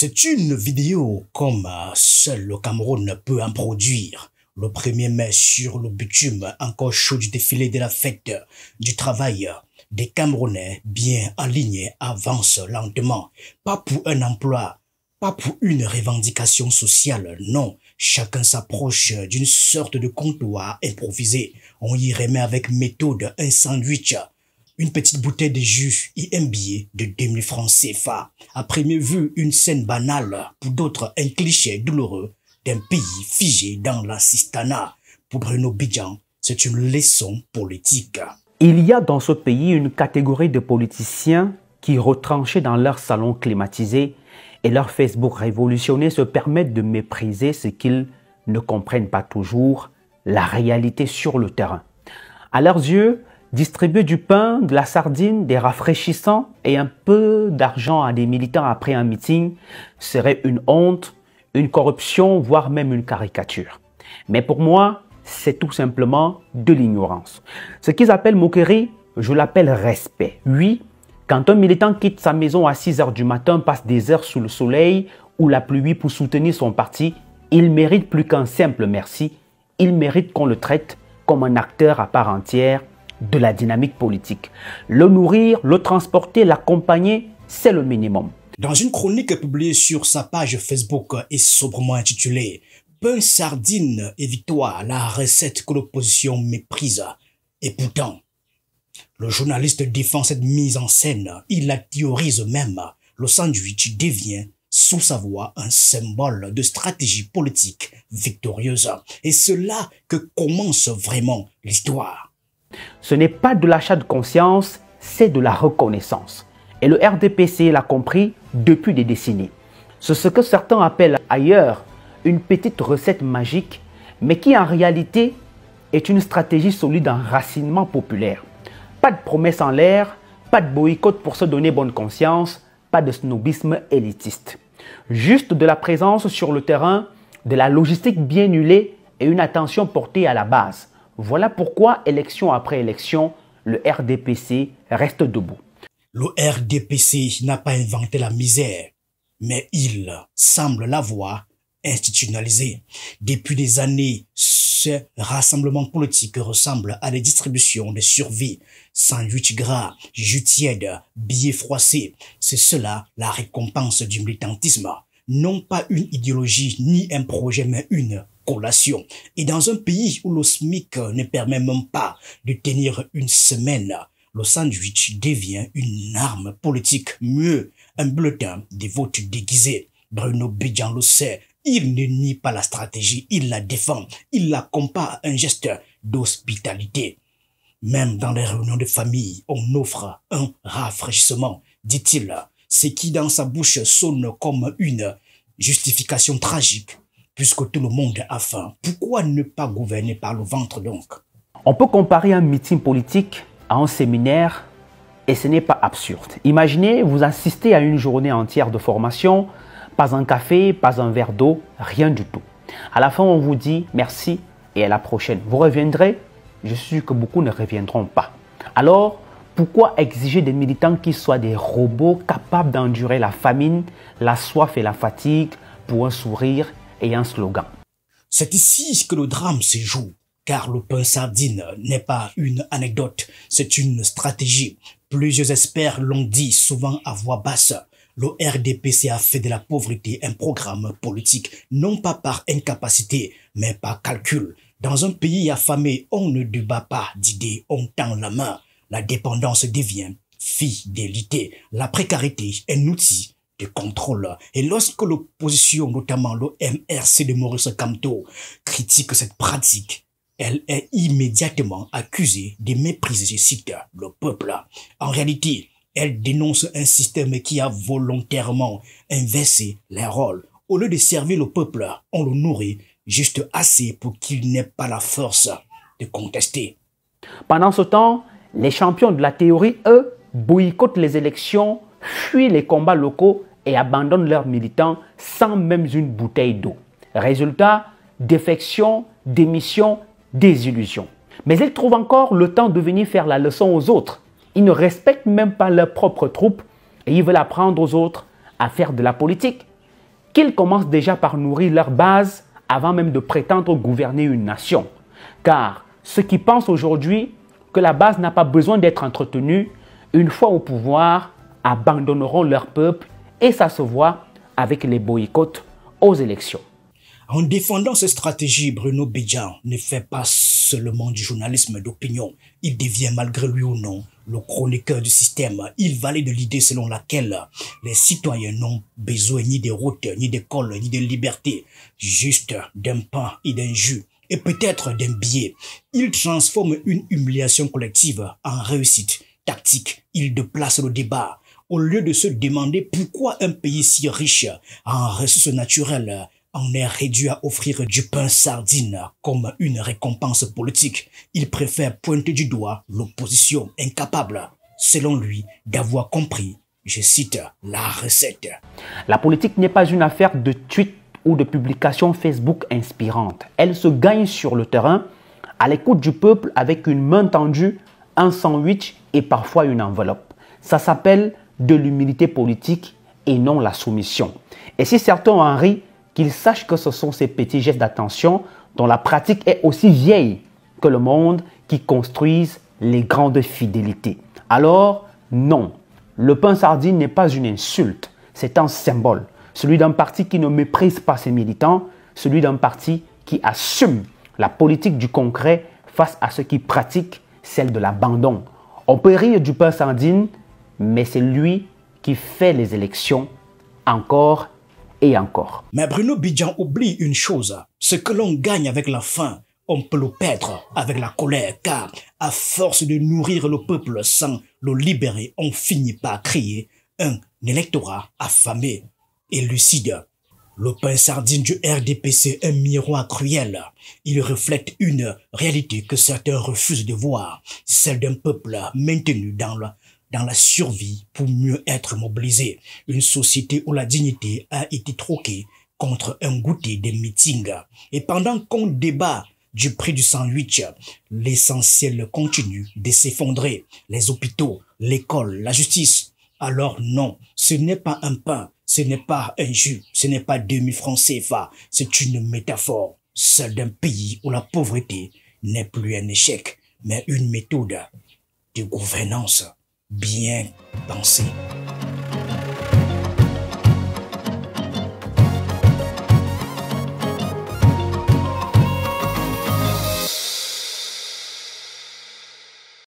C'est une vidéo comme seul le Cameroun peut en produire. Le 1er mai sur le bitume encore chaud du défilé de la fête du travail. Des Camerounais bien alignés avancent lentement. Pas pour un emploi, pas pour une revendication sociale, non. Chacun s'approche d'une sorte de comptoir improvisé. On y remet avec méthode un sandwich, une petite bouteille de jus et un billet de 2000 francs CFA. À première vue, une scène banale, pour d'autres un cliché douloureux d'un pays figé dans l'assistanat. Pour Bruno Bidjan, c'est une leçon politique. Il y a dans ce pays une catégorie de politiciens qui, retranchés dans leur salon climatisé et leur Facebook révolutionné, se permettent de mépriser ce qu'ils ne comprennent pas toujours, la réalité sur le terrain. À leurs yeux, distribuer du pain, de la sardine, des rafraîchissants et un peu d'argent à des militants après un meeting serait une honte, une corruption, voire même une caricature. Mais pour moi, c'est tout simplement de l'ignorance. Ce qu'ils appellent moquerie, je l'appelle respect. Oui, quand un militant quitte sa maison à 6 h du matin, passe des heures sous le soleil ou la pluie pour soutenir son parti, il mérite plus qu'un simple merci. Il mérite qu'on le traite comme un acteur à part entière de la dynamique politique. Le nourrir, le transporter, l'accompagner, c'est le minimum. Dans une chronique publiée sur sa page Facebook et sobrement intitulée « Pain, sardine et victoire, la recette que l'opposition méprise ». Et pourtant, le journaliste défend cette mise en scène. Il la théorise même. Le sandwich devient, sous sa voix, un symbole de stratégie politique victorieuse. Et c'est là que commence vraiment l'histoire. Ce n'est pas de l'achat de conscience, c'est de la reconnaissance. Et le RDPC l'a compris depuis des décennies. C'est ce que certains appellent ailleurs une petite recette magique, mais qui en réalité est une stratégie solide d'enracinement populaire. Pas de promesses en l'air, pas de boycott pour se donner bonne conscience, pas de snobisme élitiste. Juste de la présence sur le terrain, de la logistique bien huilée et une attention portée à la base. Voilà pourquoi, élection après élection, le RDPC reste debout. Le RDPC n'a pas inventé la misère, mais il semble l'avoir institutionnalisée. Depuis des années, ce rassemblement politique ressemble à des distributions de survie. Sandwich gras, jus tiède, billets froissés. C'est cela la récompense du militantisme. Non pas une idéologie ni un projet, mais une collation. Et dans un pays où le SMIC ne permet même pas de tenir une semaine, le sandwich devient une arme politique, mieux, un bulletin des votes déguisés. Bruno Bidjan le sait, il ne nie pas la stratégie, il la défend, il la compare à un geste d'hospitalité. Même dans les réunions de famille, on offre un rafraîchissement, dit-il, ce qui dans sa bouche sonne comme une justification tragique. Puisque tout le monde a faim, pourquoi ne pas gouverner par le ventre donc? On peut comparer un meeting politique à un séminaire et ce n'est pas absurde. Imaginez, vous assistez à une journée entière de formation, pas un café, pas un verre d'eau, rien du tout. À la fin, on vous dit merci et à la prochaine. Vous reviendrez? Je suis sûr que beaucoup ne reviendront pas. Alors, pourquoi exiger des militants qui soient des robots capables d'endurer la famine, la soif et la fatigue pour un sourire et un slogan? C'est ici que le drame se joue, car le pain sardine n'est pas une anecdote, c'est une stratégie. Plusieurs experts l'ont dit souvent à voix basse. Le RDPC a fait de la pauvreté un programme politique, non pas par incapacité, mais par calcul. Dans un pays affamé, on ne débat pas d'idées, on tend la main. La dépendance devient fidélité. La précarité est un outil de contrôle. Et lorsque l'opposition, notamment le MRC de Maurice Kamto, critique cette pratique, elle est immédiatement accusée de mépriser, je cite, le peuple. En réalité, elle dénonce un système qui a volontairement inversé les rôles. Au lieu de servir le peuple, on le nourrit juste assez pour qu'il n'ait pas la force de contester. Pendant ce temps, les champions de la théorie, eux, boycottent les élections, fuient les combats locaux et abandonnent leurs militants sans même une bouteille d'eau. Résultat, défection, démission, désillusion. Mais ils trouvent encore le temps de venir faire la leçon aux autres. Ils ne respectent même pas leurs propres troupes et ils veulent apprendre aux autres à faire de la politique. qu'ils commencent déjà par nourrir leur base avant même de prétendre gouverner une nation. Car ceux qui pensent aujourd'hui que la base n'a pas besoin d'être entretenue, une fois au pouvoir, abandonneront leur peuple et ça se voit avec les boycotts aux élections. En défendant cette stratégie, Bruno Bidjan ne fait pas seulement du journalisme d'opinion. Il devient malgré lui ou non le chroniqueur du système. Il valide l'idée selon laquelle les citoyens n'ont besoin ni de routes, ni d'écoles, ni de liberté, juste d'un pain et d'un jus, et peut-être d'un billet. Il transforme une humiliation collective en réussite tactique. Il déplace le débat. Au lieu de se demander pourquoi un pays si riche en ressources naturelles en est réduit à offrir du pain sardine comme une récompense politique, il préfère pointer du doigt l'opposition incapable, selon lui, d'avoir compris, je cite, la recette. La politique n'est pas une affaire de tweets ou de publications Facebook inspirantes. Elle se gagne sur le terrain, à l'écoute du peuple avec une main tendue, un sandwich et parfois une enveloppe. Ça s'appelle de l'humilité politique et non la soumission. Et si certains en rient, qu'ils sachent que ce sont ces petits gestes d'attention dont la pratique est aussi vieille que le monde qui construisent les grandes fidélités. Alors, non, le pain sardine n'est pas une insulte, c'est un symbole. Celui d'un parti qui ne méprise pas ses militants, celui d'un parti qui assume la politique du concret face à ceux qui pratiquent celle de l'abandon. On peut rire du pain sardine, mais c'est lui qui fait les élections encore et encore. Mais Bruno Bidjan oublie une chose, ce que l'on gagne avec la faim, on peut le perdre avec la colère, car à force de nourrir le peuple sans le libérer, on finit par créer un électorat affamé et lucide. Le pain sardine du RDPC est un miroir cruel. Il reflète une réalité que certains refusent de voir, celle d'un peuple maintenu dans la survie pour mieux être mobilisé. Une société où la dignité a été troquée contre un goûter de meetings. Et pendant qu'on débat du prix du sandwich, l'essentiel continue de s'effondrer. Les hôpitaux, l'école, la justice. Alors non, ce n'est pas un pain, ce n'est pas un jus, ce n'est pas 2000 francs CFA. C'est une métaphore, celle d'un pays où la pauvreté n'est plus un échec, mais une méthode de gouvernance bien pensée.